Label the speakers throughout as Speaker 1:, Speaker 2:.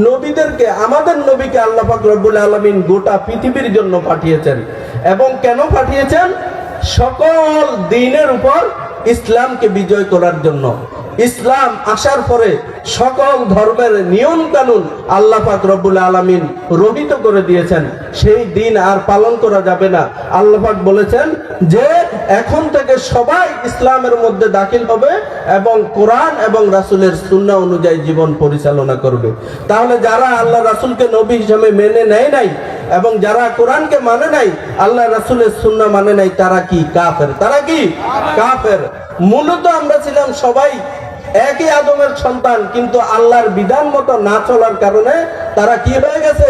Speaker 1: নবীদেরকে, আমাদের নবীকে আল্লাহ পাক রব্বুল আলামিন গোটা পৃথিবীর জন্য পাঠিয়েছেন। এবং কেন পাঠিয়েছেন? সকল দ্বীনের উপর ইসলামকে বিজয় করার জন্য। ইসলাম আসার পরে সকল ধর্মের নিয়ম কানুন আল্লাহ পাক রব্বুল আলামিন রহিত করে দিয়েছেন। সেই দিন আর পালন করা যাবে না। আল্লাহ পাক বলেছেন যে এখন থেকে সবাই ইসলামের মধ্যে দাখিল হবে এবং কোরআন এবং রাসূলের সুন্নাহ অনুযায়ী জীবন পরিচালনা করবে। তাহলে যারা আল্লাহ রাসূলকে নবী হিসেবে মেনে নেয় নাই এবং যারা কোরআনকে মানে নাই, আল্লাহ রাসূলের সুন্নাহ মানে নাই, তারা কি কাফের? তারা কি কাফের? মূলত আমরা ছিলাম সবাই একই আদমের সন্তান, কিন্তু আল্লাহর বিধান মতো না চলার কারণে তারা কি হয়ে গেছে?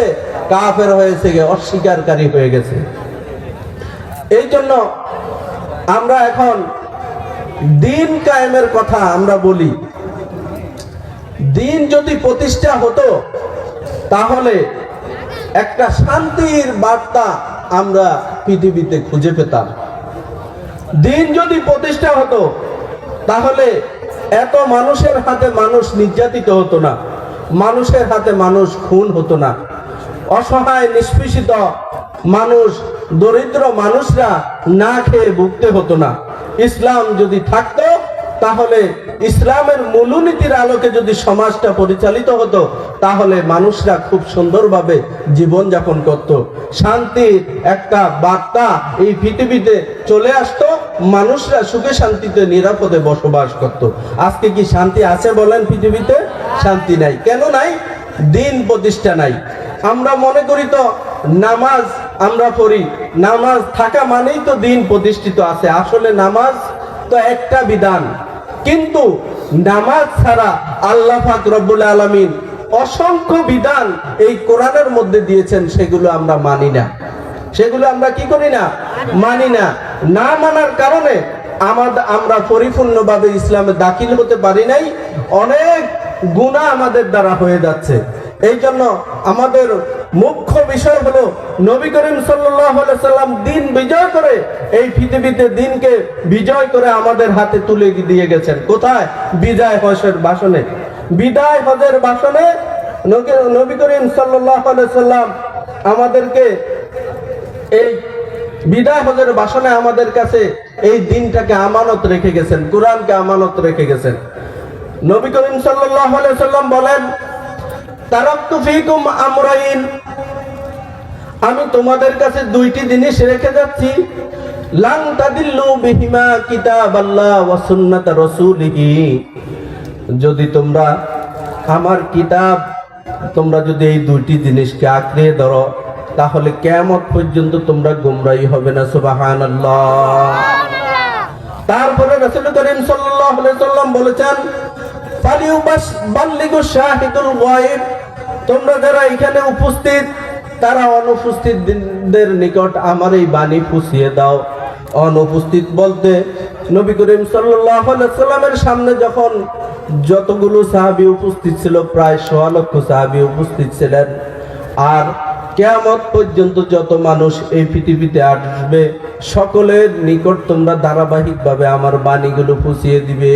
Speaker 1: কাফের হয়েছে, অস্বীকারী হয়ে গেছে। এই জন্য আমরা এখন দিন কায়েমের কথা আমরা বলি। দিন যদি প্রতিষ্ঠা হতো তাহলে একটা শান্তির বার্তা আমরা পৃথিবীতে খুঁজে পেতাম। দিন যদি প্রতিষ্ঠা হতো তাহলে এত মানুষের হাতে মানুষ নির্যাতিত হতো না, মানুষের হাতে মানুষ খুন হতো না, অসহায় নিষ্পেষিত মানুষ, দরিদ্র মানুষরা না খেয়ে ভুগতে হতো না। ইসলাম যদি থাকতো তাহলে ইসলামের মূলনীতির আলোকে যদি সমাজটা পরিচালিত হতো তাহলে মানুষরা খুব সুন্দরভাবে জীবন যাপন করত। শান্তির একটা বার্তা এই পৃথিবীতে চলে আসতো, মানুষরা সুখে শান্তিতে নিরাপদে বসবাস করত। আজকে কি শান্তি আছে বলেন? পৃথিবীতে শান্তি নাই। কেন নাই? দিন প্রতিষ্ঠা নাই। আমরা মনে করি তো নামাজ আমরা পড়ি, নামাজ থাকা মানেই তো দিন প্রতিষ্ঠিত আছে। আসলে নামাজ তো একটা বিধান, কিন্তু নামাজ ছাড়া আল্লাহ পাক রব্বুল আলামিন অসংখ্য বিধান এই কোরআনের মধ্যে দিয়েছেন, সেগুলো আমরা মানি না। সেগুলো আমরা কি করি না? মানি না। না মানার কারণে আমরা পরিপূর্ণভাবে ইসলামে দাখিল হতে পারি নাই। অনেক গুনাহ আমাদের দ্বারা হয়ে যাচ্ছে। এই জন্য আমাদের মুখ্য বিষয় হলো নবী করিম সাল্লাল্লাহু আলাইহি সাল্লাম দিন বিজয় করে এই পৃথিবীতে দিনকে বিজয় করে আমাদের হাতে তুলে দিয়ে গেছেন। কোথায়? বিদায় হজের ভাষণে। বিদায় হজের ভাষণে নবী করিম সাল্লাল্লাহু আলাইহি সাল্লাম আমাদেরকে এই বিদায় হজের ভাষণে আমাদের কাছে এই দিনটাকে আমানত রেখে গেছেন, কোরআনকে আমানত রেখে গেছেন। নবী করিম সাল্লাল্লাহু আলাইহি সাল্লাম বলেন, তারাকতু ফীকুম আমরাইন, আমি তোমাদের কাছে দুইটি জিনিস রেখে যাচ্ছি, লান তাদিল্লু বিহিমা কিতাবাল্লাহ ওয়া সুন্নাত রাসূলিহি, যদি তোমরা আমার কিতাব, তোমরা যদি এই দুইটি জিনিসকে আঁকড়ে ধরো তাহলে কিয়ামত পর্যন্ত তোমরা গোমরাহী হবে না। সুবহানাল্লাহ। তারপরে রাসূল করিম সাল্লাল্লাহু আলাইহি সাল্লাম বলেছেন, ফালিউবাল্লিগু শাহিদুল গায়ব, তোমরা যারা এখানে উপস্থিত তারা অনুপস্থিতদের নিকট আমার এই বাণী পৌঁছিয়ে দাও। অনুপস্থিত বলতে নবী করিম সাল্লাল্লাহু আলাইহি সাল্লামের সামনে যখন যতগুলো সাহাবী উপস্থিত ছিল, প্রায় 1.25 লক্ষ সাহাবী উপস্থিত ছিলেন। আর কিয়ামত পর্যন্ত যত মানুষ এই পৃথিবীতে আসবে সকলের নিকট তোমরা ধারাবাহিকভাবে আমার বাণীগুলো পৌঁছিয়ে দিবে।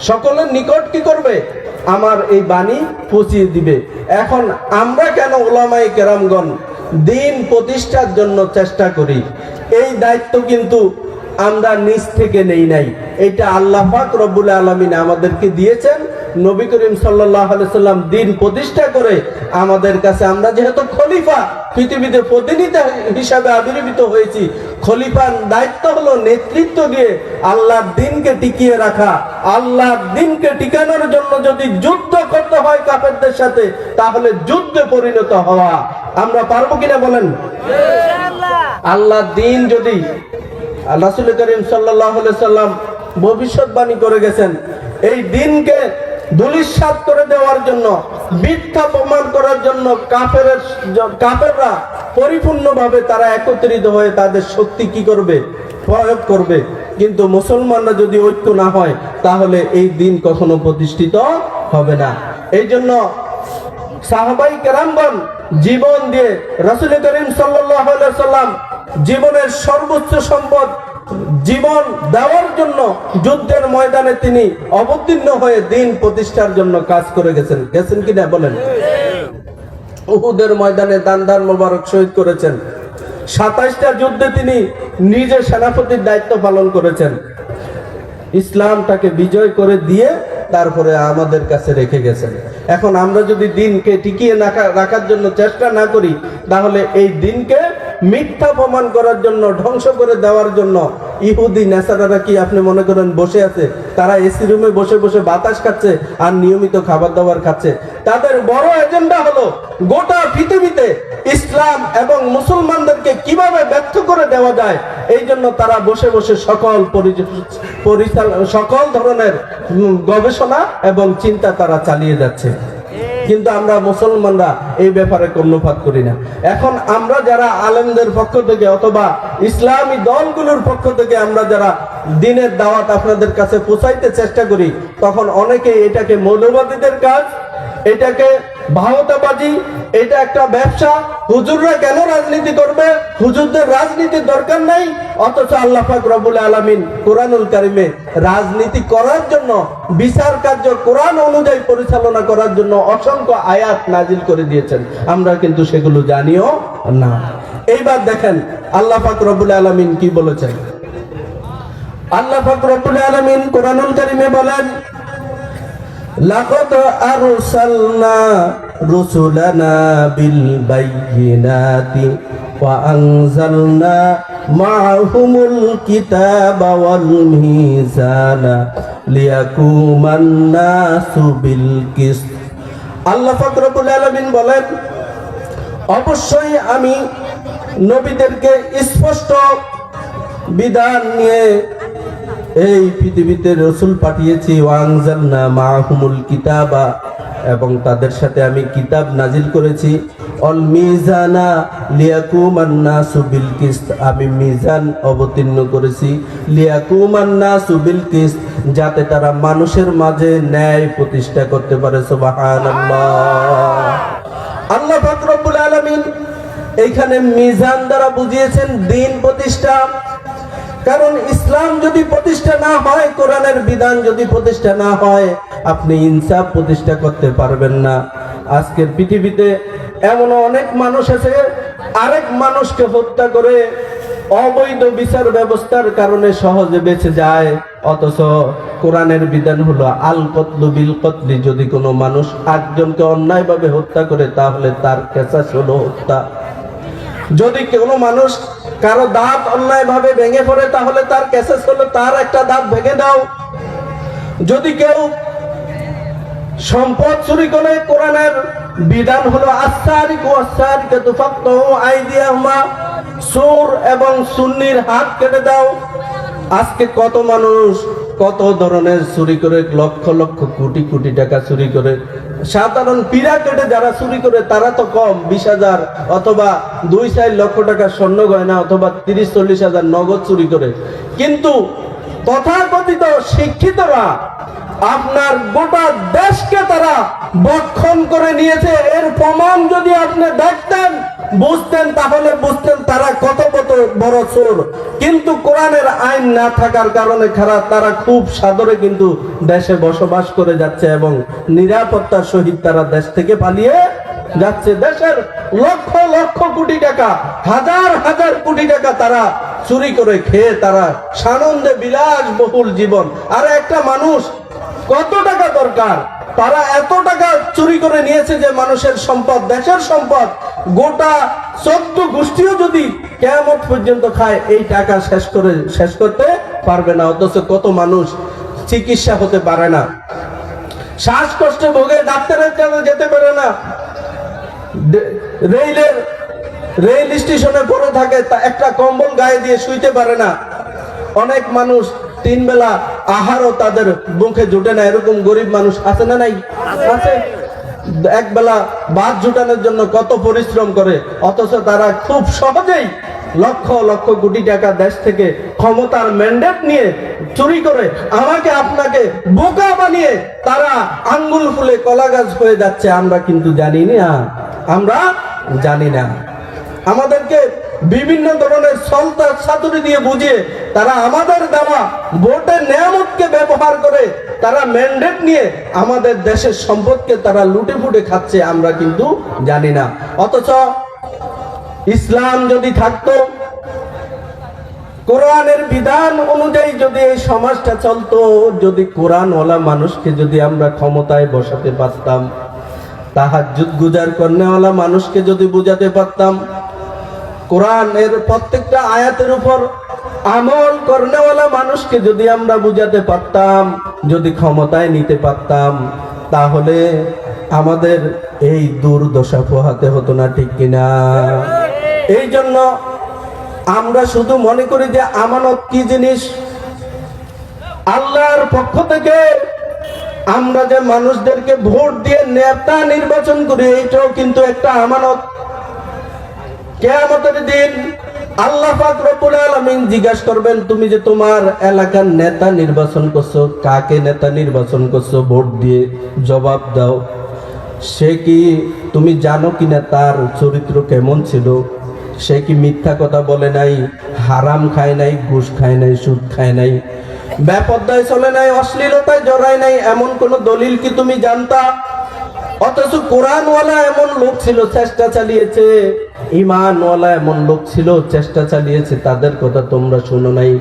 Speaker 1: সকলের নিকট কি করবে? আমার এই বাণী পৌঁছিয়ে দিবে। এখন আমরা কেন উলামায়ে কেরামগণ দিন প্রতিষ্ঠার জন্য চেষ্টা করি, এই দায়িত্ব কিন্তু আমরা নিজ থেকে নেই নাই। এটা আল্লাহ পাক রব্বুল আলামিন আমাদেরকে দিয়েছেন। নবী করিম সাল্লাল্লাহু আলাইহি সাল্লাম দিন প্রতিষ্ঠা করে আমাদের কাছে, আমরা যেহেতু খলিফা, পৃথিবীতে প্রতিনিধি হিসাবে আবির্ভূত হয়েছি, খলিফার দায়িত্ব হলো নেতৃত্ব দিয়ে আল্লাহর দ্বীনকে টিকিয়ে রাখা। আল্লাহর দ্বীনকে টিকানোর জন্য যদি যুদ্ধ করতে হয় কাফেরদের সাথে, তাহলে যুদ্ধে পরিণত হওয়া। আমরা পারবো কিনা বলেন? আল্লাহর দ্বীন যদি, রাসূল করিম সাল্লাল্লাহু আলাইহি সাল্লাম ভবিষ্যৎবাণী করে গেছেন, এই দ্বীনকে ধূলিসাৎ করে দেওয়ার জন্য, মিথ্যা প্রমাণ করার জন্য কাফেররা পরিপূর্ণভাবে তারা একত্রিত হয়ে তাদের শক্তি কি করবে? প্রয়োগ করবে। কিন্তু মুসলমানরা যদি ঐক্য না হয় তাহলে এই দিন কখনো প্রতিষ্ঠিত হবে না। এই জন্য সাহাবাই কেরামগণ জীবন দিয়ে, রাসূল করিম সাল্লাল্লাহু আলাইহি সাল্লাম জীবনের সর্বোচ্চ সম্পদ জীবন দেওয়ার জন্য যুদ্ধের ময়দানে তিনি অবতীর্ণ হয়ে দিন প্রতিষ্ঠার জন্য কাজ করে গেছেন কিনা বলেন? উহুদের ময়দানে দান মোবারক শহীদ করেছেন। 27টা যুদ্ধে তিনি নিজে সেনাপতির দায়িত্ব পালন করেছেন। ইসলামটাকে বিজয় করে দিয়ে তারপরে আমাদের কাছে রেখে গেছেন। এখন আমরা যদি দিনকে টিকিয়ে রাখার জন্য চেষ্টা না করি, তাহলে এই দিনকে মিথ্যা প্রমাণ করার জন্য, ধ্বংস করে দেওয়ার জন্য ইহুদি নেসারারা কি আপনি মনে করেন বসে আছে? তারা এসি রুমে বসে বসে বাতাস খাচ্ছে আর নিয়মিত খাবার দাবার খাচ্ছে। তাদের বড় এজেন্ডা হলো গোটা পৃথিবীতে ইসলাম এবং মুসলমানদেরকে কিভাবে ব্যর্থ করে দেওয়া যায়। এই জন্য তারা বসে বসে সকল ধরনের গবেষণা এবং চিন্তা তারা চালিয়ে যাচ্ছে। কিন্তু আমরা মুসলমানরা এই ব্যাপারে কর্ণপাত করি না। এখন আমরা যারা আলেমদের পক্ষ থেকে অথবা ইসলামী দলগুলোর পক্ষ থেকে আমরা যারা দ্বীনের দাওয়াত আপনাদের কাছে পৌঁছাইতে চেষ্টা করি, তখন অনেকে এটাকে মৌলবাদীদের কাজ, এটাকে ভাওতাবাজি, এটা একটা ব্যবসা, হুজুররা কেন রাজনীতি করবে, হুজুরদের রাজনীতির দরকার নাই। অথচ আল্লাহ পাক রব্বুল আলামিন কোরআনুল কারিমে রাজনীতি করার জন্য, বিচার কার্য কোরআন অনুযায়ী পরিচালনা করার জন্য অসংখ্য আয়াত নাজিল করে দিয়েছেন। আমরা কিন্তু সেগুলো জানিও না। এইবার দেখেন আল্লাহ পাক রব্বুল আলামিন কি বলেছেন। আল্লাহ পাক রব্বুল আলামিন কোরআনুল কারিমে বলেন, লাকাদ আরসালনা রুসুলানা বিল বায়িনাতি ওয়া আনজালনা মা'হুমুল কিতাবা ওয়াল মিজানা লিয়াকুমান নাসু বিল কিসত। আল্লাহ পাক রব্বুল আলামিন বলেন, অবশ্যই আমি নবীদেরকে স্পষ্ট বিধান নিয়ে এই পৃথিবীতে রাসূল পাঠিয়েছি। ওয়ানজালনা মা'হুমুল কিতাবা, এবং তাদের সাথে আমি কিতাব নাজিল করেছি। অল মিজানা লিয়াকুমান নাসু বিল কিসত, আমি মিজান অবতীর্ণ করেছি। লিয়াকুমান নাসু বিল কিসত, যাতে তারা মানুষের মাঝে ন্যায় প্রতিষ্ঠা করতে পারে। সুবহানাল্লাহ। আল্লাহ পাক রব্বুল আলামিন এইখানে মিজান দ্বারা বুঝিয়েছেন দ্বীন প্রতিষ্ঠা। কারণ ইসলাম যদি প্রতিষ্ঠা না হয়, কোরআনের বিধান যদি প্রতিষ্ঠা না হয়, আপনি ইনসাফ প্রতিষ্ঠা করতে পারবেন না। আজকের পৃথিবীতে এমন অনেক মানুষ আছে আরেক মানুষকে হত্যা করে অবৈধ বিচার ব্যবস্থার কারণে সহজে বেঁচে যায়। অথচ কোরআনের বিধান হলো আল কতলু বিল কতলি, যদি কোনো মানুষ একজনকে অন্যায়ভাবে হত্যা করে তাহলে তার কেসাস হলো হত্যা। যদি কোনো মানুষ কারো দাঁত অন্যায়ভাবে ভেঙে পড়ে তাহলে তার কেসেস হলো তার একটা দাঁত ভেঙে দাও। যদি কেউ সম্পদ চুরি করে, কোরআনের বিধান হলো আস-সারিকু ওয়াস-সারিকাতু ফাকতাউ আইদিয়াহুমা, চোর এবং সুন্নির হাত কেটে দাও। আজকে কত মানুষ কত ধরনের চুরি করে, লক্ষ লক্ষ কোটি কোটি টাকা চুরি করে। সাধারণ পীড়া কেটে যারা চুরি করে তারা তো কম, 20,000 অথবা 2-4 লক্ষ টাকা স্বর্ণ গয়না অথবা 30-40 হাজার নগদ চুরি করে। কিন্তু তথাকথিত শিক্ষিতরা আপনার গোটা দেশকে তারা বক্ষণ করে নিয়েছে। এর প্রমাণ যদি আপনি দেখতেন, বুঝতেন, তাহলে বুঝতেন তারা কত বড় চোর। কিন্তু কোরআনের আইন না থাকার কারণে তারা খুব সাদরে কিন্তু দেশে বসবাস করে যাচ্ছে এবং নিরাপত্তার সহিত তারা দেশ থেকে পালিয়ে যাচ্ছে। দেশের লক্ষ লক্ষ কোটি টাকা, হাজার হাজার কোটি টাকা তারা চুরি করে খেয়ে তারা সানন্দে বিলাসবহুল জীবন। আর একটা মানুষ কত টাকা দরকার, তারা এত টাকা চুরি করে নিয়েছে যে মানুষের সম্পদ, দেশের সম্পদ গোটা 14 গোষ্ঠীও যদি কিয়ামত পর্যন্ত খায়, এই টাকা শেষ করতে পারবে না। অথচ কত মানুষ চিকিৎসা হতে পারে না, শ্বাসকষ্টে ভোগে, ডাক্তারের কাছে যেতে পারে না, রেল স্টেশনে পড়ে থাকে, একটা কম্বল গায়ে দিয়ে শুইতে পারে না। অনেক মানুষ 3 বেলা আহারও তাদের মুখে জুটে না, এরকম গরিব মানুষ আছে না নাই? আছে। এক বেলা ভাত জুটানোর জন্য কত পরিশ্রম করে, অথচ তারা খুব সহজেই লক্ষ লক্ষ কোটি টাকা দেশ থেকে ক্ষমতার ম্যান্ডেট নিয়ে চুরি করে আমাকে আপনাকে বোকা বানিয়ে তারা আঙ্গুল ফুলে কলা গাছ হয়ে যাচ্ছে। আমরা কিন্তু জানি না, আমরা জানি না। আমাদেরকে বিভিন্ন ধরনের সলতা ছাতুরি দিয়ে বুঝিয়ে তারা আমাদের দেওয়া ভোটের নিয়ামতকে ব্যবহার করে তারা ম্যান্ডেট নিয়ে আমাদের দেশের সম্পদকে তারা লুটে ফুটে খাচ্ছে, আমরা কিন্তু জানি না। অথচ ইসলাম যদি থাকতো, কোরআনের বিধান অনুযায়ী যদি এই সমাজটা চলতো, যদি কোরআনওয়ালা মানুষকে যদি আমরা ক্ষমতায় বসাতে পারতাম, তাহাজ্জুদ গুজার করনেওয়ালা মানুষকে যদি বুঝাতে পারতাম, কোরআনের প্রত্যেকটা আয়াতের উপর আমল করনেওয়ালা মানুষকে যদি আমরা বুঝাতে পারতাম, যদি ক্ষমতায় নিতে পারতাম, তাহলে আমাদের এই দুর্দশা পোহাতে হতো না, ঠিক কিনা? এই জন্য আমরা শুধু মনে করি যে আমানত কি জিনিস। আল্লাহর পক্ষ থেকে আমরা যে মানুষদেরকে ভোট দিয়ে নেতা নির্বাচন করি, এইটাও কিন্তু একটা আমানত। কিয়ামতের দিন আল্লাহ পাক রব্বুল আলামিন জিজ্ঞাসা করবেন, তুমি যে তোমার এলাকার নেতা নির্বাচন করছো, কাকে নেতা নির্বাচন করছো ভোট দিয়ে? জবাব দাও। সে কি, তুমি জানো কিনা তার চরিত্র কেমন ছিল? সে কি মিথ্যা কথা বলে নাই, হারাম খায় নাই, ঘুষ খায় নাই, সুদ খায় নাই, বেপরদায় চলে নাই, অশ্লীলতায় জড়ায় নাই, এমন কোন দলিল কি তুমি জানতা? অথচ কোরআনওয়ালা এমন লোক ছিল, চেষ্টা চালিয়েছে, ঈমানওয়ালা এমন লোক ছিল, চেষ্টা চালিয়েছে, তাদের কথা তোমরা শুনো নাই।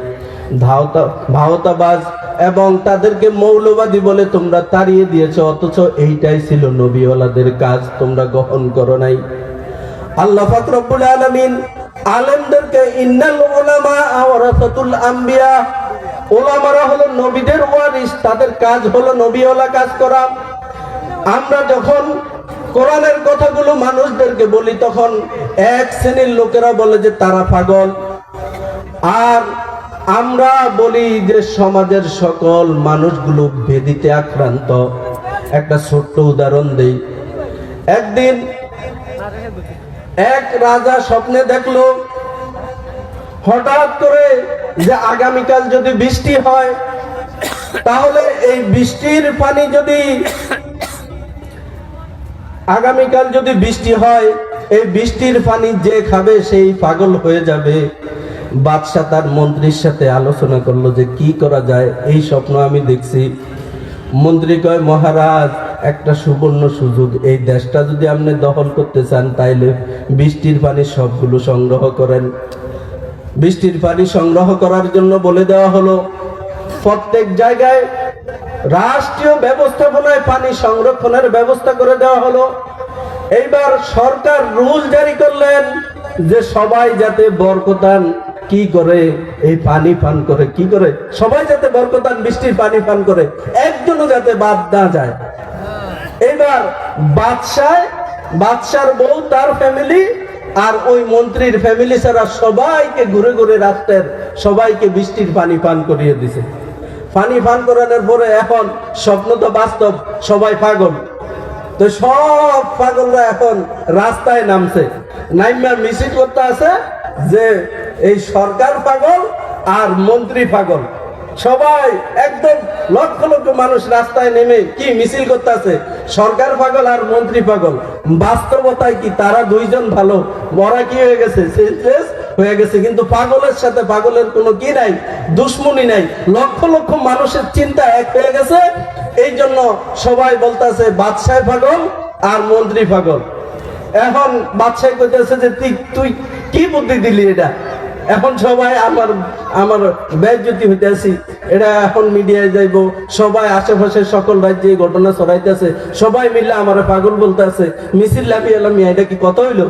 Speaker 1: ভাওতাবাজ এবং তাদেরকে মৌলবাদী বলে তোমরা তাড়িয়ে দিয়েছো, অথচ এইটাই ছিল নবীওয়ালাদের কাজ, তোমরা গ্রহণ করো নাই। আল্লাহ পাক রব্বুল আলামিন আলেমদেরকে ইন্নাল উলামা ওয়ারাসাতুল আম্বিয়া, উলামারা হলো নবীদের ওয়ারিস, তাদের কাজ হলো নবীওয়ালা কাজ করা। আমরা যখন কোরআনের কথাগুলো মানুষদেরকে বলি, তখন এক শ্রেণীর লোকেরা বলে যে তারা পাগল, আর আমরা বলি যে সমাজের সকল মানুষগুলো ব্যাধিতে আক্রান্ত। একটা ছোট্ট উদাহরণ দেই। একদিন এক রাজা স্বপ্নে দেখলো হঠাৎ করে যে আগামীকাল যদি বৃষ্টি হয়, তাহলে এই বৃষ্টির পানি যদি আগামীকাল যদি বৃষ্টি হয়, এই বৃষ্টির পানি যে খাবে সেই পাগল হয়ে যাবে। বাদশা তার মন্ত্রীর সাথে আলোচনা করলো যে কি করা যায়, এই স্বপ্ন আমি দেখছি। মন্ত্রী কয়, মহারাজ, একটা সুবর্ণ সুযোগ, এই দেশটা যদি আপনি দখল করতে চান, তাইলে বৃষ্টির পানি সবগুলো সংগ্রহ করেন। বৃষ্টির পানি সংগ্রহ করার জন্য বলে দেওয়া হলো, প্রত্যেক জায়গায় রাষ্ট্রীয় ব্যবস্থাপনায় পানি সংরক্ষণের ব্যবস্থা করে দেওয়া হলো। এইবার সরকার রুল জারি করলেন যে সবাই যাতে বরকতান কি করে, এই পানি পান করে, কি করে সবাই যাতে বরকতান বৃষ্টির পানি পান করে, একজনও যাতে বাদ না যায়। এইবার বাদশার বউ, তার ফ্যামিলি আর ওই মন্ত্রীর ফ্যামিলি ছাড়া সবাইকে ঘুরে ঘুরে রাস্তার সবাইকে বৃষ্টির পানি পান করিয়ে দিছে। পানি পান করানোর পরে এখন স্বপ্ন তো বাস্তব, সবাই পাগল। তো সব পাগলরা এখন রাস্তায় নামছে, নাইমা মিছিল করতে আছে যে এই সরকার পাগল আর মন্ত্রী পাগল। সবাই একদম লক্ষ লক্ষ মানুষ রাস্তায় নেমে কি মিছিল করতে আছে, সরকার পাগল আর মন্ত্রী পাগল। বাস্তবতায় কি তারা দুইজন ভালো, মরা কি হয়ে গেছে, সেন্সলেস হয়ে গেছে। কিন্তু পাগলের সাথে পাগলের কোনো কি নাই, দুশ্মনী নাই, লক্ষ লক্ষ মানুষের চিন্তা এক হয়ে গেছে। এই জন্য সবাই বলতেছে বাদশাহ পাগল আর মন্ত্রী পাগল। এখন বাদশাহ কইতেছে যে তুই কি বুদ্ধি দিলি এটা, এখন সবাই আমার বেজ্জতি হইতেছি, এটা এখন মিডিয়ায় যাইব, সবাই আশেপাশে সকল রাজ্যে ঘটনা ছড়াইতেছে, সবাই মিলে আমার পাগল বলতেছে, মিছিল লাফিয়ে এলাম, এটা কি কথা হইলো?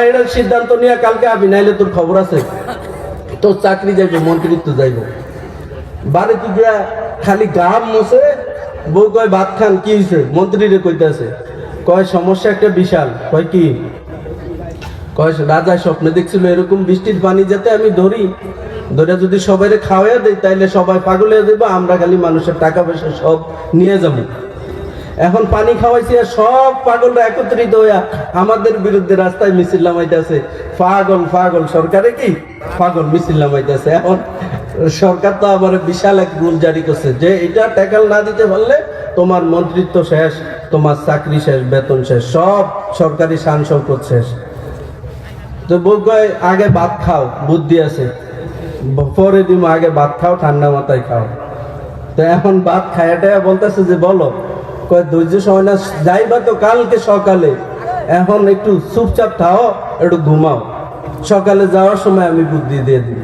Speaker 1: এটার সিদ্ধান্ত নিয়ে কালকে আবি, নাইলে তোর খবর আছে, তোর চাকরি যাইব, মন্ত্রিত্ব যাইব। বাড়িতে গিয়া খালি গাম মোছে, বউ কয় ভাত খান, কি হয়েছে? মন্ত্রীরে কইতেছে, কয় সমস্যা একটা বিশাল। কয় কি? কয় রাজা স্বপ্নে দেখছিল এরকম বৃষ্টির পানি যাতে আমি ধরে যদি সবাই খাওয়াইয়া দেয়, তাইলে সবাই পাগল হয়ে যাবো, আমরা খালি মানুষের টাকা পয়সা সব নিয়ে যাব। এখন পানি খাওয়াইছি আর সব পাগলরা একত্রিত হইয়া আমাদের বিরুদ্ধে রাস্তায় মিছিল নামাইতেছে। পাগল পাগল, সরকারে কি পাগল, মিছিল নামাইতেছে। এখন সরকার তো আবার বিশাল এক রুল জারি করছে যে এটা ট্যাকল না দিতে পারলে তোমার মন্ত্রিত্ব শেষ, তোমার চাকরি শেষ, বেতন শেষ, সব সরকারি শান সম্পদ শেষ। তো তো বউ কয় আগে ভাত খাও, বুদ্ধি আছে, পরে দিম, আগে ভাত খাও, ঠান্ডা মাথায় খাও। তো এখন ভাত খায়াটা বলতেছে যে বলো, কয় ধৈর্য সময় না, যাইবা তো কালকে সকালে, এখন একটু চুপচাপ থাও, একটু ঘুমাও, সকালে যাওয়ার সময় আমি বুদ্ধি দিয়ে দিই।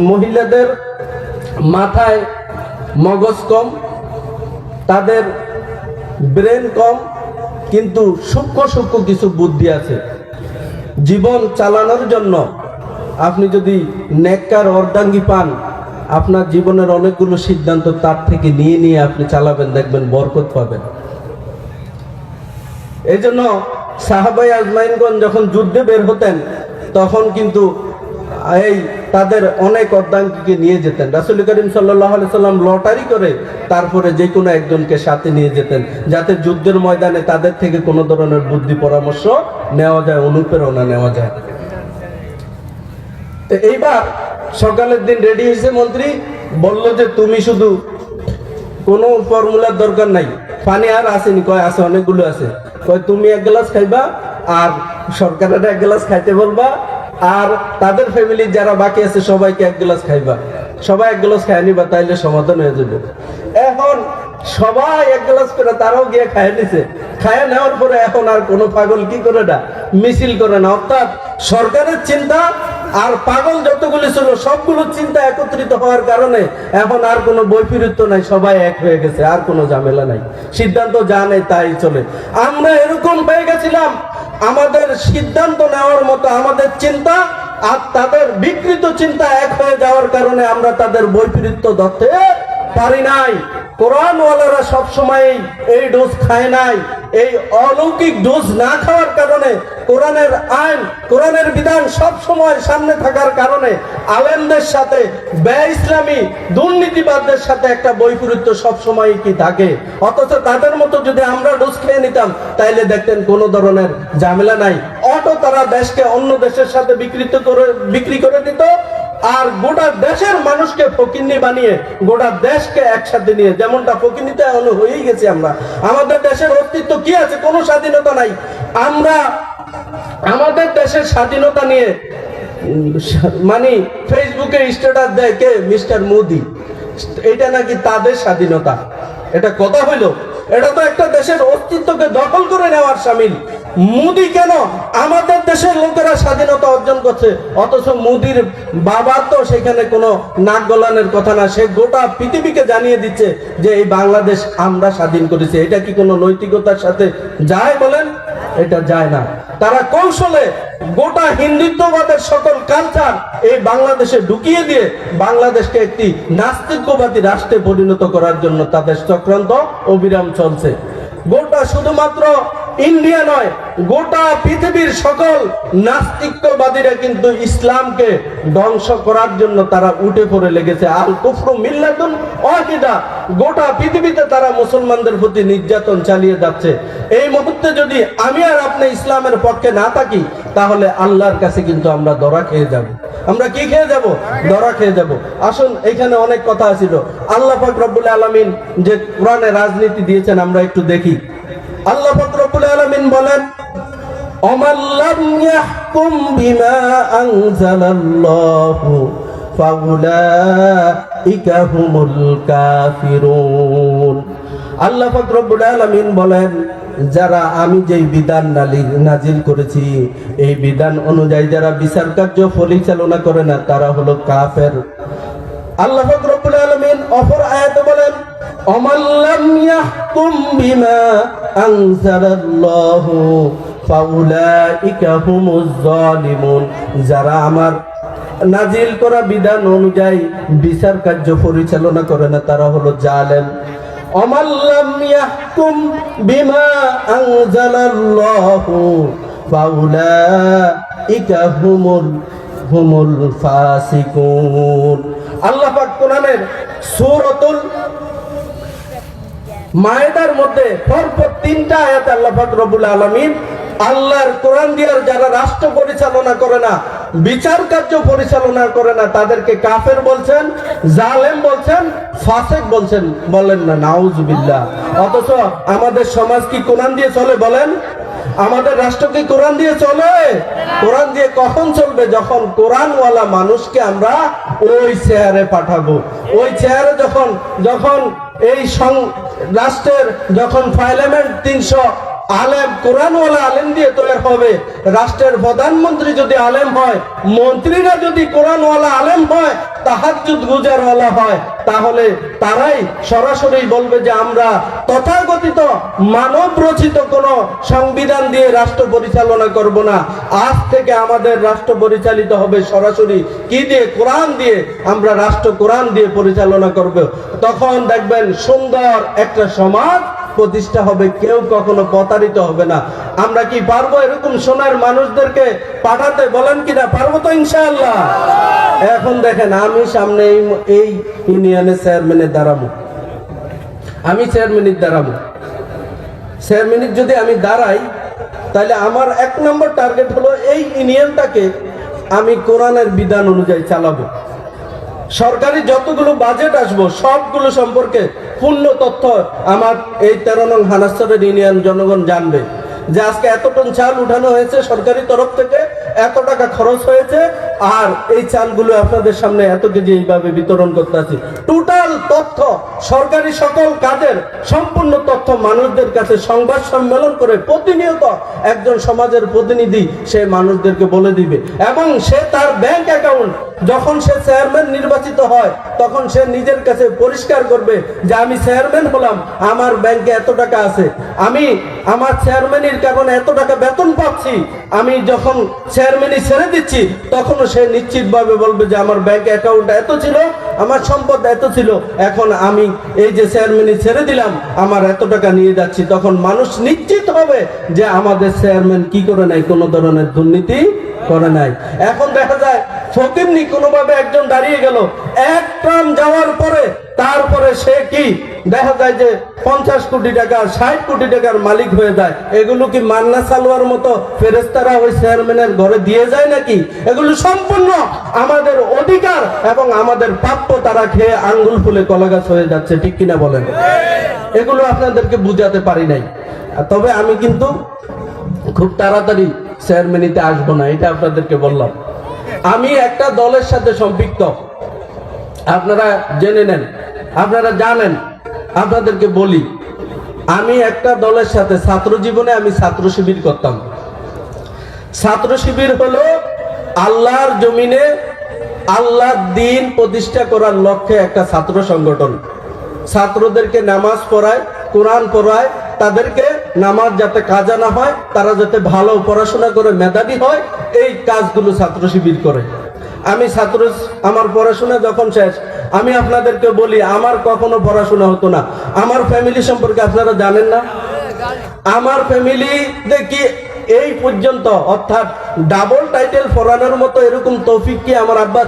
Speaker 1: মহিলাদের মাথায় মগজ কম, তাদের ব্রেন কম, কিন্তু সূক্ষ্ম সূক্ষ্ম কিছু বুদ্ধি আছে। জীবন চালানোর জন্য আপনি যদি নেককার অর্ধাঙ্গী পান, আপনার জীবনের অনেকগুলো সিদ্ধান্ত তার থেকে নিয়ে নিয়ে আপনি চালাবেন, দেখবেন বরকত পাবেন। এই জন্য সাহাবায়ে আজমাইনগণ যখন যুদ্ধে বের হতেন, তখন কিন্তু এই তাদের অনেক অর্ধাঙ্গীকে নিয়ে যেতেন। রাসূল করিম সাল্লাল্লাহু আলাইহি সাল্লাম লটারি করে তারপরে যে কোনো একজনকে সাথে নিয়ে যেতেন, যাতে যুদ্ধের ময়দানে তাদের থেকে কোনো ধরনের বুদ্ধি পরামর্শ নেওয়া যায়, অনুপ্রেরণা নেওয়া যায়। এইবার সকালের দিন রেডি হয়েছে মন্ত্রী, বলল যে তুমি শুধু কোনো ফর্মুলার দরকার নাই, পানি আর আসেনি, কয় আছে, অনেকগুলো আছে, কয় তুমি এক গ্লাস খাইবা আর সরকারের এক গ্লাস খাইতে বলবা, আর তাদের ফ্যামিলির যারা বাকি আছে সবাইকে এক গ্লাস খাইবা, সবাই এক গ্লাস খায় নিবা, তাইলে সমাধান হয়ে যাবে। এখন সবাই এক গ্লাস করে তারাও গিয়ে খায় নিছে। খায় নেওয়ার পরে এখন আর কোনো পাগল কি করে না, মিছিল করে না। অর্থাৎ সরকারের চিন্তা আর পাগল যতগুলি ছিল সবগুলো চিন্তা একত্রিত হওয়ার কারণে এখন আর কোনো বৈপরীত্য নাই, সবাই এক হয়ে গেছে, আর কোনো ঝামেলা নাই, সিদ্ধান্ত যা নেই তাই চলে। আমরা এরকম হয়ে গেছিলাম, আমাদের সিদ্ধান্ত নেওয়ার মতো আমাদের চিন্তা আর তাদের বিকৃত চিন্তা এক হয়ে যাওয়ার কারণে আমরা তাদের বৈপরীত্য ধরতে পারি নাই। কোরআনওয়ালারা সবসময় এই ডোজ খায় নাই। এই অলৌকিক ডোজ না খাওয়ার কারণে কোরআনের আইন, কোরআনের বিধান সব সময় সামনে থাকার কারণে আলেমদের সাথে বে-ইসলামী দুর্নীতিবাদদের সাথে একটা বৈপরীত্য সব সময় কি থাকে। অথচ তাদের মতো যদি আমরা ডোজ খেয়ে নিতাম তাইলে দেখতেন কোনো ধরনের ঝামেলা নাই। অটো তারা দেশকে অন্য দেশের সাথে বিক্রি করে দিত, আর গোটা দেশের মানুষকে ফকিন্নি বানিয়ে গোটা দেশকে একসাথে নিয়ে, যেমনটা ফকিন্নিতে হয়েই গেছি আমরা। আমাদের দেশের অস্তিত্ব কি আছে? কোনো স্বাধীনতা নাই। আমরা আমাদের দেশের স্বাধীনতা নিয়ে মানে ফেসবুকে স্ট্যাটাস দেয় কে? মিস্টার মোদি। এটা নাকি তাদের স্বাধীনতা। এটা কথা হইল? এটা তো একটা দেশের অস্তিত্বকে দখল করে নেওয়ার শামিল। মোদি কেন? আমাদের দেশের লোকেরা স্বাধীনতা অর্জন করছে, অথচ মোদির বাবার তো সেখানে কোনো নাক গলানোর কথা না। সে গোটা পৃথিবীকে জানিয়ে দিচ্ছে যে এই বাংলাদেশ আমরা স্বাধীন করেছি। এটা কি কোনো নৈতিকতার সাথে যায় বলেন? এটা যায় না। তারা কৌশলে গোটা হিন্দুত্ববাদের সকল কালচার এই বাংলাদেশে ঢুকিয়ে দিয়ে বাংলাদেশকে একটি নাস্তিকবাদী রাষ্ট্রে পরিণত করার জন্য তাদের চক্রান্ত অবিরাম চলছে। গোটা শুধুমাত্র ইন্ডিয়া নয়, গোটা পৃথিবীর সকল নাস্তিকবাদীরা কিন্তু ইসলামকে ধ্বংস করার জন্য তারা উঠে পড়ে লেগেছে। আল কুফরু মিল্লাতুন ওয়াহিদা। গোটা পৃথিবীতে তারা মুসলমানদের প্রতি নির্যাতন চালিয়ে যাচ্ছে। এই মুহূর্তে যদি আমি আর আপনি ইসলামের পক্ষে না থাকি, তাহলে আল্লাহর কাছে কিন্তু আমরা ধরা খেয়ে যাব। আমরা কি খেয়ে যাব? ধরা খেয়ে যাব। আসুন, এখানে অনেক কথা ছিল। আল্লাহ পাক রব্বুল আলামিন যে কোরআনে রাজনীতি দিয়েছেন আমরা একটু দেখি। আল্লাহ পাক রব্বুল আলামিন বলেন, ওমান লাম ইয়াহকুম বিমা আনজালাল্লাহু ফাউলাইকা হুমুল কাফিরুন। আল্লাহ পাক রব্বুল আলামিন বলেন, যারা আমি যেই বিধান নাজিল করেছি এই বিধান অনুযায়ী যারা বিচার কার্য পরিচালনা করে না তারা হলো কাফের। আল্লাহ পাক রব্বুল আলামিন অপর আয়াতে বলেন, ওমান লাম ইয়াহকুম বিমা আনজালাল্লাহু ফাউলাইকা হুমুজ জালিমুন। যারা আমার নাজিল করা বিধান অনুযায়ী বিচার কার্য পরিচালনা করে না তারা হলো জালেম। ওমান লাম ইয়াহকুম বিমা আনজালাল্লাহু ফাউলাইকা হুমুল ফাসিকুন। আল্লাহ পাক কোরআনের সূরাতুল মায়েদার মধ্যে পরপর 3টা আয়াতে আল্লাহ পাক রব্বুল আলামিন আল্লাহর কোরআন দিয়ে যারা রাষ্ট্র পরিচালনা করে না, বিচার কার্য পরিচালনা করে না, তাদেরকে কাফের বলছেন, জালেম বলছেন, ফাসিক বলছেন। বলেন না নাউজুবিল্লাহ। অথচ আমাদের সমাজ কি কোরআন দিয়ে চলে বলেন? আমাদের রাষ্ট্র কি কোরআন দিয়ে চলে? কোরআন দিয়ে কখন চলবে? যখন কোরআনওয়ালা মানুষকে আমরা ওই চেয়ারে পাঠাবো। ওই চেয়ারে যখন এই রাষ্ট্রের যখন পার্লামেন্ট 300 আলেম, কোরআনওয়ালা আলেম দিয়ে তৈরি হবে, রাষ্ট্রের প্রধানমন্ত্রী যদি আলেম হয়, মন্ত্রীরা যদি কোরআনওয়ালা আলেম হয়, তাহাজ্জুদ গুজারওয়ালা হয়, তাহলে তারাই সরাসরি বলবে যে আমরা তথাকথিত মানব রচিত কোন সংবিধান দিয়ে রাষ্ট্র পরিচালনা করব না। আজ থেকে আমাদের রাষ্ট্র পরিচালিত হবে সরাসরি কি দিয়ে? কোরআন দিয়ে। আমরা রাষ্ট্র কোরআন দিয়ে পরিচালনা করব। তখন দেখবেন সুন্দর একটা সমাজ প্রতিষ্ঠা হবে, কেউ কখনো প্রতারিত হবে না। আমরা কি পারবো এরকম সোনার মানুষদেরকে পাঠাতে? বলেন কিনা পারবো তো ইনশাআল্লাহ। এখন দেখেন, আমি সামনে এই ইউনিয়নের চেয়ারম্যানের দাঁড়াবো, আমি চেয়ারম্যানের দাঁড়াবো। চেয়ারম্যানের যদি আমি দাঁড়াই, তাহলে আমার 1 নম্বর টার্গেট হলো এই ইউনিয়নটাকে আমি কোরআনের বিধান অনুযায়ী চালাবো। সরকারি যতগুলো বাজেট আসবো সবগুলো সম্পর্কে পূর্ণ তথ্য আমার এই 13 নং হানাসরের ইউনিয়ন জনগণ জানবে যে আজকে এত টন চাল উঠানো হয়েছে সরকারি তরফ থেকে, এত টাকা খরচ হয়েছে, আর এই চালগুলো আপনাদের সামনে এত কেজি এইভাবে বিতরণ করতে আছি। টোটাল তথ্য, সরকারি সকল কাজের সম্পূর্ণ তথ্য মানুষদের কাছে সংবাদ সম্মেলন করে প্রতিনিয়ত একজন সমাজের প্রতিনিধি সে মানুষদেরকে বলে দিবে। এবং সে তার ব্যাংক অ্যাকাউন্ট যখন সে চেয়ারম্যান নির্বাচিত হয়, তখন সে নিজের কাছে পরিষ্কার করবে যে আমি চেয়ারম্যান হলাম, আমার ব্যাংকে এত টাকা আছে, আমি আমার চেয়ারম্যানের কারণে এত টাকা বেতন পাচ্ছি, আমি যখন চেয়ারম্যানই ছেড়ে দিচ্ছি তখন সে নিশ্চিতভাবে বলবে যে আমার ব্যাংক অ্যাকাউন্ট এত ছিল, আমার সম্পদ এত ছিল, এখন আমি এই যে চেয়ারম্যানই ছেড়ে দিলাম আমার এত টাকা নিয়ে যাচ্ছি। তখন মানুষ নিশ্চিত হবে যে আমাদের চেয়ারম্যান কি করে নাই, কোনো ধরনের দুর্নীতি করে নাই। এখন দেখা যায় ফকিরনি কোনোভাবে একজন দাঁড়িয়ে গেল, 1 ট্রাম যাওয়ার পরে তারপরে সে কি দেখা যায় যে 50 কোটি টাকা 60 কোটি টাকার মালিক হয়ে যায়। এগুলো কি মান্না সালোয়ার মতো ফেরেশতারা ওই চেয়ারম্যানের ঘরে দিয়ে যায় নাকি? এগুলো সম্পূর্ণ আমাদের অধিকার এবং আমাদের প্রাপ্য, তারা খেয়ে আঙ্গুল ফুলে কলাগাছ হয়ে যাচ্ছে, ঠিক কিনা বলেন? এগুলো আপনাদেরকে বুঝাতে পারি নাই। তবে আমি কিন্তু খুব তাড়াতাড়ি চেয়ারম্যানিতে আসবো না, এটা আপনাদেরকে বললাম। আমি একটা দলের সাথে সম্পৃক্ত, আপনারা জেনে নেন, আপনারা জানেন। আপনাদেরকে বলি, আমি একটা দলের সাথে ছাত্র জীবনে আমি ছাত্র শিবির করতাম। ছাত্র শিবির হলো আল্লাহর জমিনে আল্লাহর দ্বীন প্রতিষ্ঠা করার লক্ষ্যে একটা ছাত্র সংগঠন। ছাত্রদেরকে নামাজ পড়ায়, কোরআন পড়ায়, তাদেরকে নামাজ যাতে কাজা না হয়, তারা যাতে ভালো পড়াশোনা করে মেধাবী হয়, এই কাজগুলো ছাত্র শিবির করে। আমি আমার পড়াশোনা যখন শেষ, আমি আপনাদেরকে বলি আমার কখনো পড়াশোনা হতো না। আমার ফ্যামিলি সম্পর্কে আপনারা জানেন না? আমার ফ্যামিলি দেখি এই পর্যন্ত, অর্থাৎ ডাবল টাইটেল পড়ানোর মতো এরকম তৌফিক কি আমার আব্বা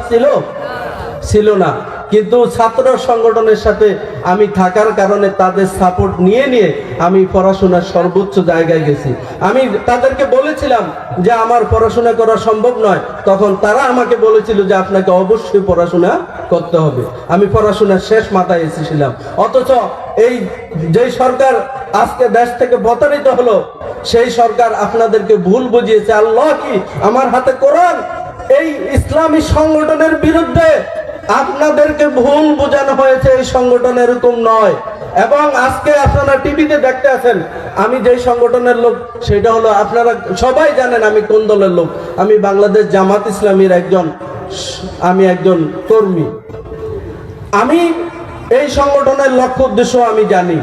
Speaker 1: ছিল না। কিন্তু ছাত্র সংগঠনের সাথে আমি থাকার কারণে তাদের সাপোর্ট নিয়ে আমি পড়াশোনার সর্বোচ্চ জায়গায় গেছি। আমি তাদেরকে বলেছিলাম যে আমার পড়াশোনা করা সম্ভব নয়, তখন তারা আমাকে বলেছিল যে আপনাকে অবশ্যই পড়াশোনা করতে হবে। আমি পড়াশোনার শেষ মাথায় এসেছিলাম। অথচ এই যে সরকার আজকে দেশ থেকে প্রতারিত হলো, সেই সরকার আপনাদেরকে ভুল বুঝিয়েছে। আল্লাহ কি আমার হাতে কোরআন, এই ইসলামী সংগঠনের বিরুদ্ধে আপনাদেরকে ভুল বোঝানো হয়েছে। এই সংগঠন এরকম নয়। এবং আজকে আপনারা টিভিতে দেখতে আছেন, আমি যেই সংগঠনের লোক সেটা হলো, আপনারা সবাই জানেন আমি কোন দলের লোক। আমি বাংলাদেশ জামাত ইসলামীর একজন কর্মী। আমি এই সংগঠনের লক্ষ্য উদ্দেশ্য আমি জানি।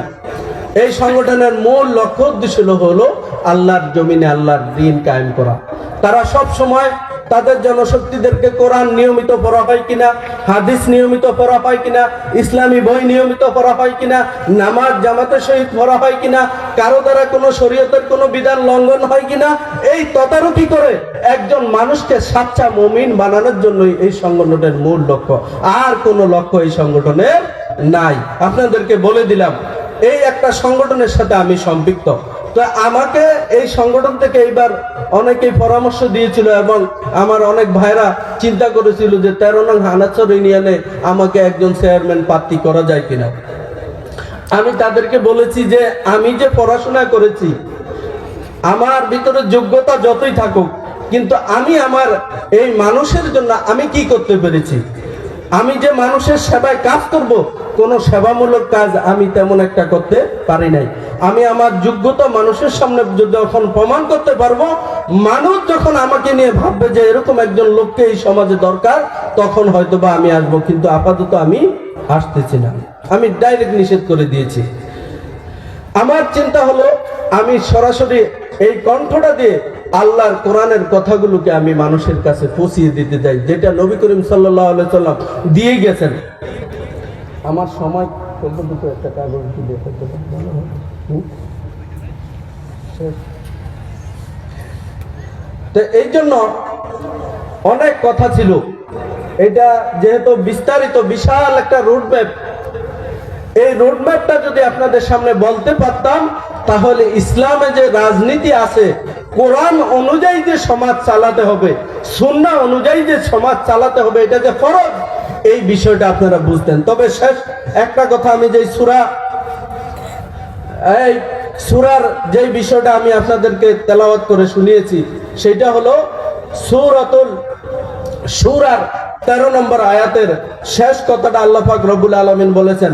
Speaker 1: এই সংগঠনের মূল লক্ষ্য উদ্দেশ্য হলো আল্লাহর জমিনে আল্লাহর দ্বীন কায়েম করা। তারা সব সময় তাদের জনশক্তিদেরকে কোরআন নিয়মিত পড়া হয় কিনা, হাদিস নিয়মিত পড়া হয় কিনা, ইসলামী বই নিয়মিত পড়া হয় কিনা, নামাজ জামাতের সহিত পড়া হয় কিনা, কারো দ্বারা কোনো শরীয়তের কোনো বিধান লঙ্ঘন হয় কিনা, এই তদারকি করে একজন মানুষকে সাচ্চা মুমিন বানানোর জন্যই এই সংগঠনের মূল লক্ষ্য। আর কোনো লক্ষ্য এই সংগঠনের নাই। আপনাদেরকে বলে দিলাম, এই একটা সংগঠনের সাথে আমি সম্পৃক্ত। তো আমাকে এই সংগঠন থেকে এইবার অনেকেই পরামর্শ দিয়েছিল এবং আমার অনেক ভাইরা চিন্তা করেছিল যে 13 নং হানাচর ইউনিয়নে আমাকে একজন চেয়ারম্যান প্রার্থী করা যায় কিনা। আমি তাদেরকে বলেছি যে আমি যে পড়াশোনা করেছি, আমার ভিতরে যোগ্যতা যতই থাকুক, কিন্তু আমি আমার এই মানুষের জন্য আমি কি করতে পেরেছি? আমি যে মানুষের সেবায় কাজ করব, কোনো সেবামূলক কাজ আমি তেমন একটা করতে পারি নাই। আমি আমার যোগ্যতা মানুষের সামনে যখন প্রমাণ করতে পারবো, মানুষ যখন আমাকে নিয়ে ভাববে যে এরকম একজন লোককে এই সমাজে দরকার, তখন হয়তোবা আমি আসবো। কিন্তু আপাতত আমি আসতেছি না, আমি ডাইরেক্ট নিষেধ করে দিয়েছি। আমার চিন্তা হলো আমি সরাসরি এই কণ্ঠটা দিয়ে আল্লাহর কোরআনের কথাগুলোকে আমি মানুষের কাছে পৌঁছিয়ে দিতে চাই, যেটা নবী করিম সাল্লাল্লাহু আলাইহি সাল্লাম দিয়ে গেছেন। আমার সময় দুটো একটা কাগজ দিয়ে তো এই জন্য অনেক কথা ছিল। এটা যেহেতু বিস্তারিত বিশাল একটা রোডম্যাপ, এই রোডম্যাপটা যদি আপনাদের সামনে বলতে পারতাম, তাহলে ইসলামে যে রাজনীতি আছে, কোরআন অনুযায়ী যে সমাজ চালাতে হবে, সুন্নাহ অনুযায়ী যে সমাজ চালাতে হবে, এটা যে ফরজ, এই বিষয়টা আপনারা বুঝতেন। তবে শেষ একটা কথা, আমি যে সূরার যে বিষয়টা আমি আপনাদেরকে তেলাওয়াত করে শুনিয়েছি, সেটা হলো সূরাতুল সূরার 13 নম্বর আয়াতের শেষ কথাটা আল্লাহ পাক রব্বুল আলামিন বলেছেন,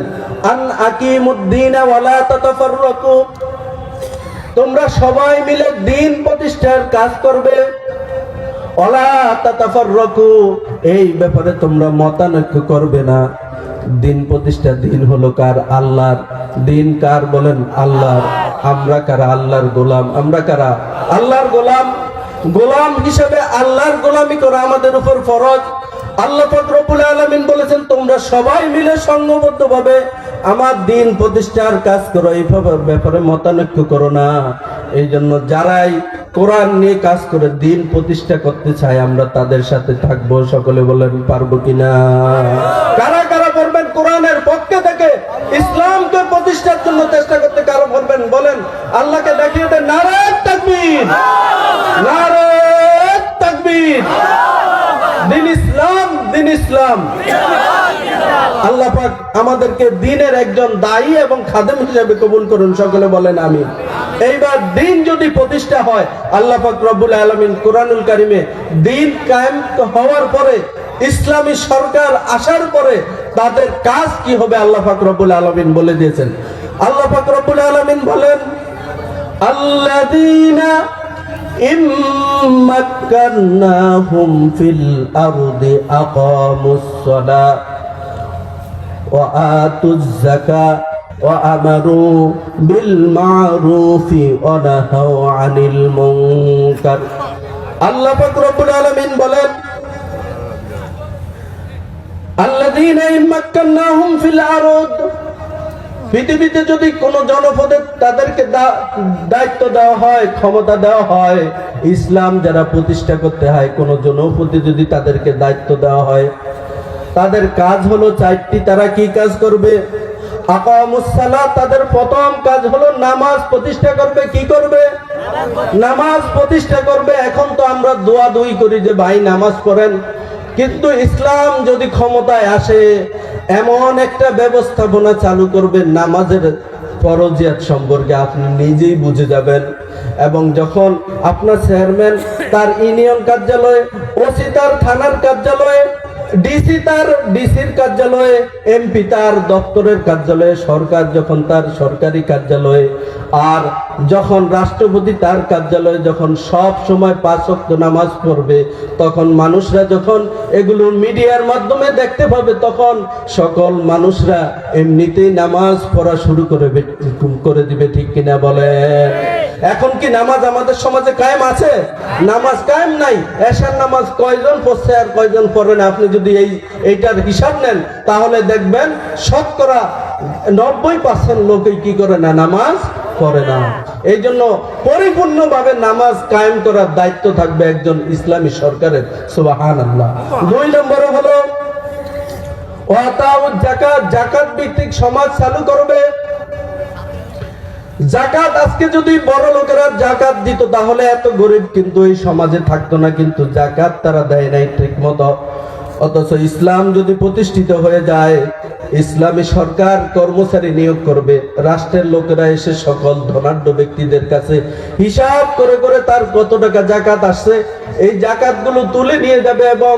Speaker 1: আন আকিমুদ্দিন ওয়ালা তাতাফাররাকু, তোমরা সবাই মিলে দিন প্রতিষ্ঠার কাজ করবে। ওয়ালা তাতাফাররাকু, এই ব্যাপারে তোমরা মতানৈক্য করবে না। দিন প্রতিষ্ঠা, দিন হলো কার? আল্লাহর। দিন কার বলেন? আল্লাহর। আমরা কারা? আল্লাহর গোলাম। আমরা কারা? আল্লাহর গোলাম। গোলাম হিসেবে আল্লাহর গোলামি করা আমাদের উপর ফরজ। আল্লাহ পাক রব্বুল আলামিন বলেছেন, তোমরা সবাই মিলে সংঘবদ্ধভাবে আমার দিন প্রতিষ্ঠার কাজ করো, এই ব্যাপারে মতানৈক্য করো না। এই জন্য যারাই কোরআন নিয়ে কাজ করে দিন প্রতিষ্ঠা করতে চায়, আমরা তাদের সাথে থাকবো। সকলে বলেন পারবো কিনা? কারা কারা করবেন কোরআনের পক্ষে থেকে ইসলামকে প্রতিষ্ঠার জন্য চেষ্টা করতে? কারা করবেন বলেন? আল্লাহকে দেখিয়ে দেন নারে তাকবীর, নারে তাকবীর। দিন ইসলাম, দিন ইসলাম। আল্লাহ পাক আমাদেরকে দিনের একজন দায়ী এবং খাদেম হিসেবে কবুল করুন। সকলে বলেন আমিন। এইবার দিন যদি প্রতিষ্ঠা হয়, আল্লাহ পাক রব্বুল আলামিন কোরআনুল কারিমে দিন কায়েম হওয়ার পরে, ইসলামী সরকার আসার পরে তাদের কাজ কি হবে আল্লাহ পাক রব্বুল আলামিন বলে দিয়েছেন। আল্লাহ পাক রব্বুল আলামিন বলেন, আল্লাযীনা ইম্মাক্কান্নাহুম ফিল আরদি আকামুস সালাহ ওয়া আতুজ যাকাত ওয়া আমারু বিল মা'রুফি ওয়া নাহাউ আনিল মুনকার। আল্লাহ পাক রব্বুল আলামিন বলেন, আল্লাযীনা ইম্মাক্কান্নাহুম ফিল আরদ, পৃথিবীতে যদি কোন জনপদে তাদেরকে দায়িত্ব দেওয়া হয়, ক্ষমতা দেওয়া হয়, ইসলাম যারা প্রতিষ্ঠা করতে হয়, কোন জনপদে যদি তাদেরকে দায়িত্ব দেওয়া হয়, তাদের কাজ হলো চারটি। তারা কি কাজ করবে? আকামুস সালাত, তাদের প্রথম কাজ হলো নামাজ প্রতিষ্ঠা করবে। কি করবে? নামাজ প্রতিষ্ঠা করবে। এখন তো আমরা দোয়া দুই করি যে ভাই নামাজ পড়েন, কিন্তু ইসলাম যদি ক্ষমতায় আসে, এমন একটা ব্যবস্থাপনা চালু করবে নামাজের ফরজিয়াত সম্পর্কে আপনি নিজেই বুঝে যাবেন। এবং যখন আপনার চেয়ারম্যান তার ইউনিয়ন কার্যালয়ে, ওসি তার থানার কার্যালয়ে, ডিসি তার ডিসির কার্যালয়ে, এমপি তার দপ্তরের কার্যালয়ে, সরকার যখন তার সরকারি কার্যালয়ে, আর যখন রাষ্ট্রপতি তার কার্যালয়ে যখন সব সময় 5 ওয়াক্ত নামাজ পড়বে, তখন মানুষরা যখন এগুলো মিডিয়ার মাধ্যমে দেখতে পাবে, তখন সকল মানুষরা এমনিতেই নামাজ পড়া শুরু করে দিবে। ঠিক কিনা বলেন? এখন কি নামাজ আমাদের সমাজে কায়েম আছে? নামাজ কায়েম নাই। এশার নামাজ কয়জন পড়ছে আর কয়জন পড়ে না? আপনি যদি এইটার হিসাব নেন, তাহলে দেখবেন শতকরা 90% লোকই কি করে না? নামাজ পড়ে না। এই জন্য পরিপূর্ণভাবে নামাজ কায়েম করার দায়িত্ব থাকবে একজন ইসলামী সরকারের। সুবহানাল্লাহ। 2 নম্বরে হলো ওয়াতাউজ যাকাত, যাকাত ভিত্তিক সমাজ চালু করবে। যাকাত, আজকে যদি বড় লোকেরা যাকাত দিত, তাহলে এত গরিব কিন্তু এই সমাজে থাকতো না। কিন্তু যাকাত তারা দেয় নাই ঠিক মতো। অথচ ইসলাম যদি প্রতিষ্ঠিত হয়ে যায়, ইসলামী সরকার কর্মচারী নিয়োগ করবে, রাষ্ট্রের লোকেরা এসে সকল ধনাঢ্য ব্যক্তিদের কাছে হিসাব করে করে তার কত টাকা জাকাত আসছে এই জাকাতগুলো তুলে নিয়ে যাবে এবং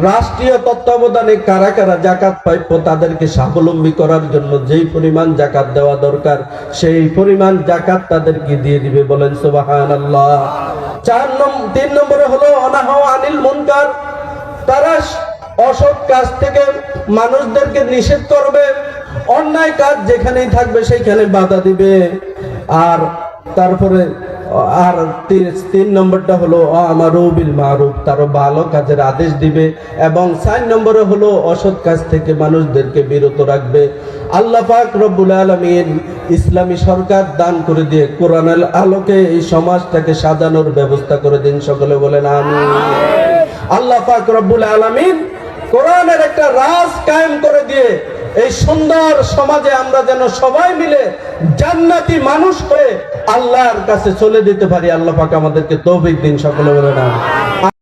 Speaker 1: রাষ্ট্রীয় তত্ত্বাবধানে কারা কারা জাকাত প্রাপ্য তাদেরকে স্বাবলম্বী করার জন্য যেই পরিমাণ জাকাত দেওয়া দরকার সেই পরিমাণ জাকাত তাদেরকে দিয়ে দিবে। বলেন সুবহানাল্লাহ। 3 নম্বরে হলো অনাহা আনিল মুনকার, তারা অসৎ কাজ থেকে মানুষদেরকে নিষেধ করবে, অন্যায় কাজ যেখানেই থাকবে সেইখানে বাধা দিবে। আর তারপরে আর 3 নম্বরটা হলো আমারু বিল মারুফ, তারা ভালো কাজের আদেশ দিবে এবং 4 নম্বরে হলো অসৎ কাজ থেকে মানুষদেরকে বিরত রাখবে। আল্লাহ পাক রব্বুল আলামিন ইসলামী সরকার দান করে দিয়ে কোরআনের আলোকে এই সমাজটাকে সাজানোর ব্যবস্থা করে দিন। সকলে বলেন আমিন। আল্লাহ পাক রব্বুল আলামিন কোরআনের একটা রাজ কায়েম করে দিয়ে এই সুন্দর সমাজে আমরা যেন সবাই মিলে জান্নাতি মানুষ হয়ে আল্লাহর কাছে চলে যেতে পারি। আল্লাহ পাক আমাদেরকে তৌফিক দিন। সকলে বলেন আমিন।